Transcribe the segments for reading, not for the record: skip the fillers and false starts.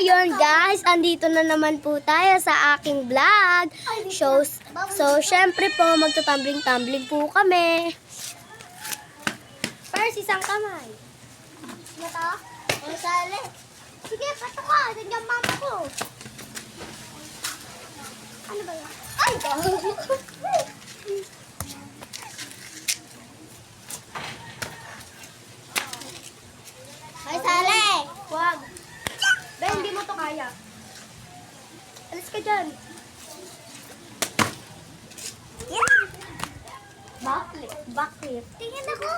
ayun guys, andito na naman po tayo sa aking vlog. So, syempre po, magtutumbling-tumbling po kami. First, isang kamay. Mata? O, sali. Sige, pato ka. Nandiyan mama ko. Ano ba yan? Ay! Ay, sali! Wag. Ben, hindi mo to kaya. Alis ka dyan. Backflip. Tingin ako.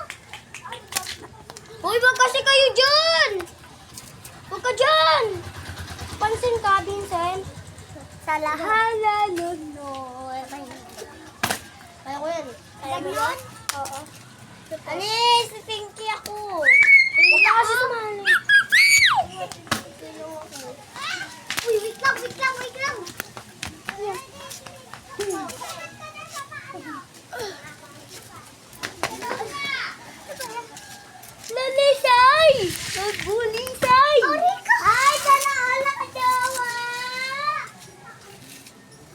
Uy, wag kasi kayo dyan! Wag ka dyan! Pansin ka, Vincent. Sa Lahala, lunoy. Kaya ko yan. Kaya mo yun? Oo. Alis! Pinky ako. Huwag ka kasi sumali. Uy, wait lang. Lalisay! Nagbulisay! Ay, sana all nakajowa!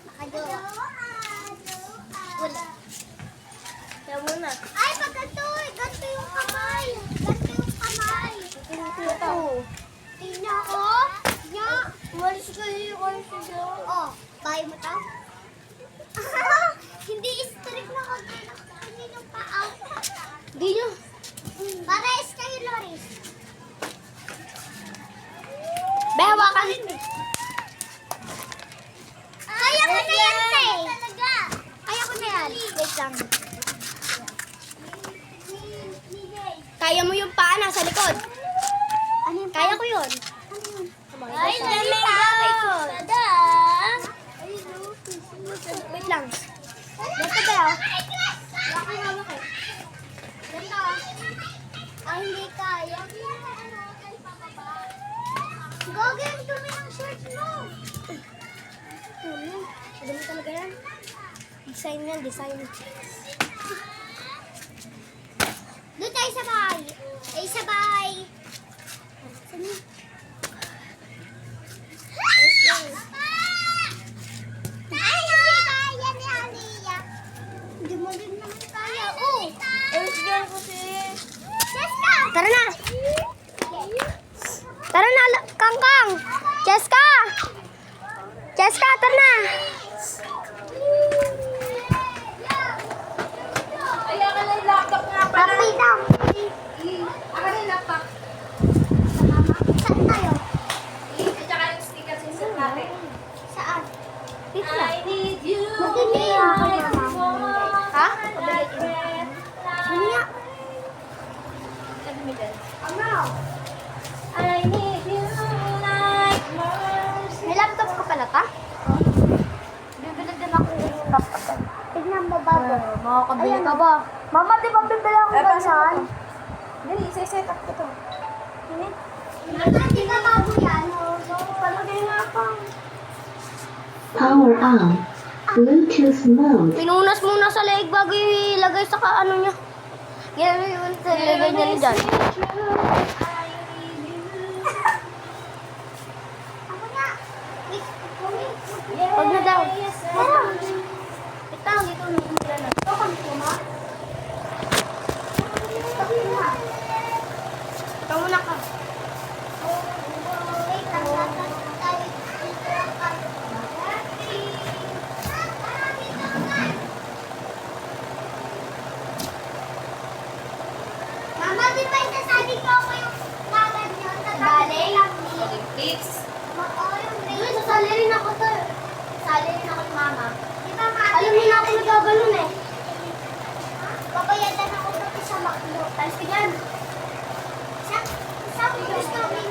Nakajowa. Wala. Kaya muna. Ay, pag ganito yung kamay. Ito. Tingnan ako. Nya. Umalis kayo. Oh, kaya mo to? Hindi strict na kag yung paa. Di nyo. Pares kayo, Loris. Behawakan. Kaya ko na yan, te. Kaya ko na yan. Wait lang. Kaya mo yung paa nasa likod. Ano yung Kaya ko yun. Ay, Dada. Wait lang. Basta ba? Ay, hindi kaya. Gogi, ang dumi ng shirt mo. Madami talaga yan. Design yan, design. Doon tayo sa bahay. Ay, sa bahay. Ay, hindi kaya ni Aliyah. Hindi mo din naman kaya. Oh! Jessica! Tara na. Tara na, Kangkang. Cheska. Cheska, tara na. Ayaw ka na yung laptop nga pala. Papi daw. Ako na yung laptop. Saan tayo? At saka yung sticker sa isang natin. Saan? Dito na. I need you. Madilim. Ha? Like red Mamaya. Ano? I need you like mercy. May laptop ka pala, ta? Bibili din ako ng laptop. Tignan mo, babo. Makakabili ka ba? Mama, di ba bibili ako ganyan? Dali, isa-set up ko to. Hindi ka babo yan. Palagay nga pa. Power on. Bluetooth mode. Pinunas muna sa leeg bago ilagay sa ano niya. Yan yung ilagay niya ni dyan. Ako na. Wait. Huwag na daw. Tara. Ito, dito na. Ito kami kuma. Ito muna ka. Wait, tayo. Mama, di ba isasabi ko ako yung laban niyo? Ballet? Olympics. Uy, sasali rin ako to. Sasali rin ako ni Mama. Di ba, Mama? Alam niyo na ako nagbabalon eh. Papayadan ako dati sa Macdo. Alis ka dyan. Sa gusto rin